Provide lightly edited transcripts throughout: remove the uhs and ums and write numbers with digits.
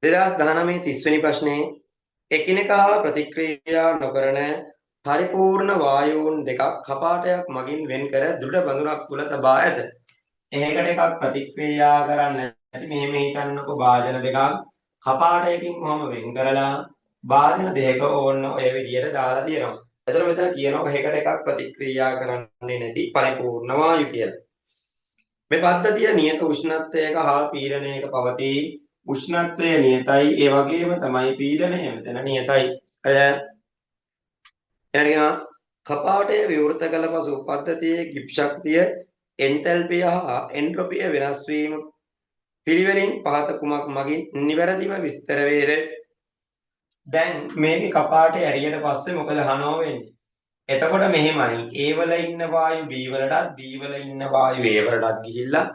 2019 30 වෙනි ප්‍රශ්නේ එකිනෙකා ප්‍රතික්‍රියා නොකරන පරිපූර්ණ වායූන් දෙකක් කපාටයක් මගින් වෙන් කර දෘಢ බඳුනක් තුල තබා ඇත. එහෙකට එකක් ප්‍රතික්‍රියා කරන්නේ නැති මෙහෙම හිතන්නකෝ භාජන දෙකක් කපාටයකින් කොහොම වෙන් කරලා භාජන දෙක ඕන්න ඔය විදියට දාලා තියෙනවා. එතකොට මෙතන කියනවා එහෙකට එකක් ප්‍රතික්‍රියා කරන්නේ නැති පරිපූර්ණ වායු කියලා. මේ පද්ධතිය නියත උෂ්ණත්වයක හා පීඩනයක පවතී. උෂ්ණත්වය නියතයි ඒ වගේම තමයි පීඩනය මෙතන නියතයි. එනවා කපාටය විවෘත කළ පසු පද්ධතියේ ගිබ් ශක්තිය එන්තැල්පිය හා එන්ට්‍රොපිය වෙනස් වීම පිළිවෙලින් පහත කුමක් මගින් නිවැරදිව විස්තර වේද? දැන් මේකේ කපාටය ඇරියට පස්සේ මොකද හනෝ වෙන්නේ? එතකොට මෙහෙමයි A වල ඉන්න වායු B වලටත් B වල ඉන්න වායු A වලටත් ගිහිල්ලා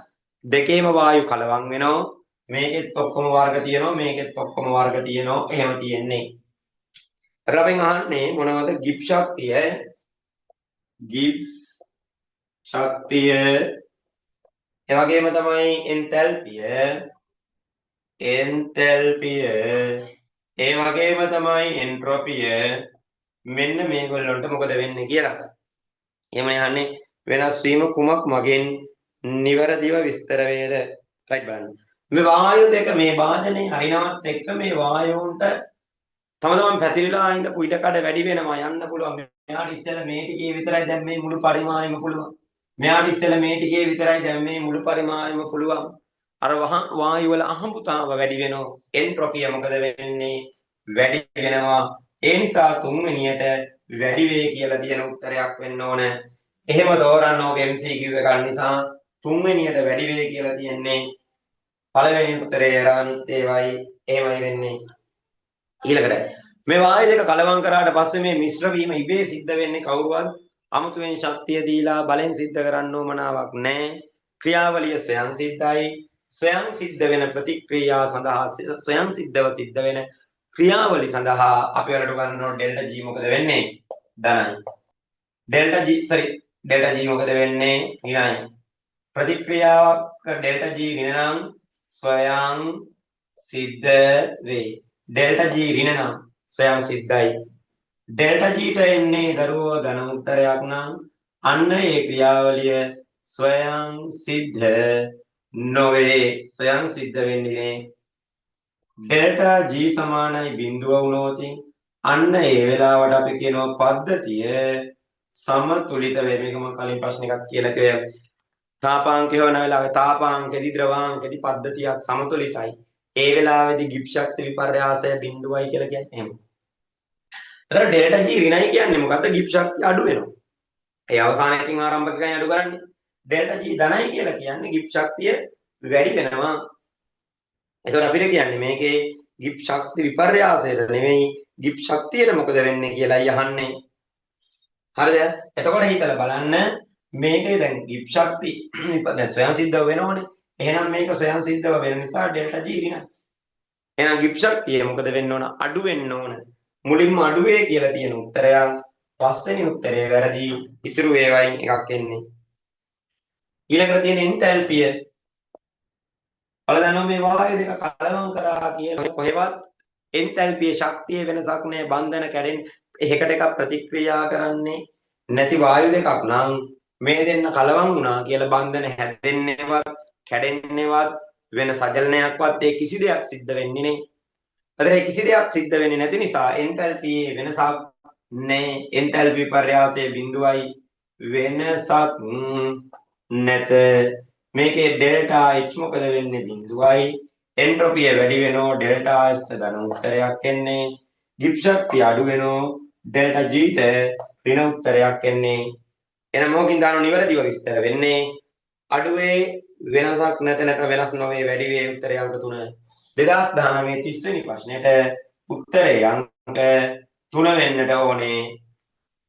දෙකේම වායු කලවම් වෙනවා. මේකෙත් ඔක්කොම වර්ග තියෙනවා මේකෙත් ඔක්කොම වර්ග තියෙනවා එහෙම තියෙන්නේ. රබෙන් අහන්නේ මොනවද? ගිබ් ශක්තිය ගිබ්ස් ශක්තිය ඒ වගේම තමයි එන්තැල්පිය ඒ වගේම තමයි එන්ට්‍රොපිය මෙන්න මේගොල්ලන්ට මොකද වෙන්නේ කියලා. එහෙම යන්නේ වෙනස් වීම කුමක් මගෙන් නිවැරදිව විස්තර වේද? රයිට් බලන්න. මේ වායු දෙක මේ භාජනයේ හරිනවත් එක්ක මේ වායුන්ට තම තමන් පැතිරිලා ඉඳපු ඉඩ කඩ වැඩි වෙනවා යන්න පුළුවන්. මෙයාට ඉස්සෙල්ලා මේ ටිකේ විතරයි දැන් මේ මුළු පරිමාණයම පුළුවන්. මෙයාට ඉස්සෙල්ලා මේ ටිකේ විතරයි දැන් මේ මුළු පරිමාණයම පුළුවන්. අර වායු වල අහඹුතාව වැඩි වෙනවා. එන්ට්‍රොපිය මොකද වෙන්නේ? වැඩි වෙනවා. ඒ නිසා තුන්වෙනියට වැඩි වේ කියලා තියෙන උත්තරයක් වෙන්න ඕන. එහෙම තෝරන්න ඕක MCQ එකක් නිසා තුන්වෙනියට වැඩි වේ කියලා තියෙන්නේ. පළවෙනි උත්තරේ අනිත් ඒවායි එහෙමයි වෙන්නේ. ඊළඟට මේ වායු දෙක කලවම් කරාට පස්සේ මේ මිශ්‍ර වීම ඉබේ සිද්ධ වෙන්නේ කවුරුවත් අමුතුවෙන් ශක්තිය දීලා බලෙන් සිද්ධ කරන්න ඕමනාවක් නැහැ. ක්‍රියාවලිය ස්වයං සිද්ධයි. ස්වයං සිද්ධ වෙන ප්‍රතික්‍රියා සඳහා ස්වයං සිද්ධව සිද්ධ වෙන ක්‍රියාවලි සඳහා අපි වලට ගන්නවා ඩෙල්ටා G මොකද වෙන්නේ? ධනයි. ඩෙල්ටා G මොකද වෙන්නේ? ඍණයි. ප්‍රතික්‍රියාවක් ඩෙල්ටා G ඍණ නම් ස්වයං සිද්ධ වේ. ඩෙල්ටා G ඍණ නම් ස්වයං සිද්ධයි. ඩෙල්ටා G ට එන්නේ දරුවෝ ධන උත්තරයක් නම් අන්න ඒ ක්‍රියාවලිය ස්වයං සිද්ධ නොවේ. ස්වයං සිද්ධ වෙන්නේ ඩෙල්ටා G සමානයි 0 වුණොත් අන්න ඒ වෙලාවට අපි කියනවා පද්ධතිය සමතුලිත වේ. මේක මම කලින් ප්‍රශ්න එකක් කියලා කිව්වා. තාපාංකය වෙන වෙලාවේ තාපාංකෙදි ද්‍රවාංකෙදි පද්ධතියක් සමතුලිතයි. ඒ වෙලාවේදී ගිබ් ශක්ති විපර්යාසය 0යි කියලා කියන්නේ එහෙම. ඒතර ඩෙල්ටා G ඍණයි කියන්නේ මොකද්ද? ගිබ් ශක්තිය අඩු වෙනවා. ඒ අවසානයකින් ආරම්භකයන් අඩු කරන්නේ. ඩෙල්ටා G ධනයි කියලා කියන්නේ ගිබ් ශක්තිය වැඩි වෙනවා. ඒතර අපිට කියන්නේ මේකේ ගිබ් ශක්ති විපර්යාසයට නෙමෙයි ගිබ් ශක්තියට මොකද වෙන්නේ කියලා අහන්නේ. හරිද? එතකොට හිතලා බලන්න මේකේ දැන් ගිබ් ශක්ති දැන් ස්වයං සිද්ධව වෙනවනේ. එහෙනම් මේක ස්වයං සිද්ධව වෙන නිසා ඩෙල්ටා G ඍණයි. එහෙනම් ගිබ් ශක්තිය මොකද වෙන්න ඕන? අඩු වෙන්න ඕන. මුලින්ම අඩු වේ කියලා තියෙන උත්තරයක් පස්වෙනි උත්තරේ වැරදි. ඉතුරු ඒවායින් එකක් එන්නේ. ඊළඟට තියෙන එන්තැල්පිය. බලන්න මේ වායු දෙක කලවම් කරා කියලා කොහෙවත් එන්තැල්පියේ ශක්තිය වෙනසක් නැහැ. බන්ධන කැඩෙන්න එකකට එකක් ප්‍රතික්‍රියා කරන්නේ නැති වායු දෙකක් නම් මේ දෙන්න කලවම් වුණා කියලා බන්ධන හැදෙන්නේවත් කැඩෙන්නේවත් වෙන සජලනයක්වත් ඒ කිසි දෙයක් සිද්ධ වෙන්නේ නැහැ. අර ඒ කිසි දෙයක් සිද්ධ වෙන්නේ නැති නිසා එන්තැල්පියේ වෙනසක් නැහැ. එන්තැල්පි විපර්යාසයේ 0යි වෙනසක් නැත. මේකේ ඩෙල්ටා H මොකද වෙන්නේ? 0යි. එන්ට්‍රොපිය වැඩි වෙනෝ ඩෙල්ටා H ධන උත්තරයක් එන්නේ. ගිබ් ශක්තිය අඩු වෙනෝ ඩෙල්ටා G ට ඍණ උත්තරයක් එන්නේ. එහෙනම් මොකකින් දානෝ නිවැරදිව විස්තර වෙන්නේ? අඩුවේ වෙනසක් නැත වෙනස් නොවේ වැඩි වේ උත්තරය අංක 3. 2019 30 වෙනි ප්‍රශ්නෙට උත්තරේ අංක 3 වෙන්නට ඕනේ.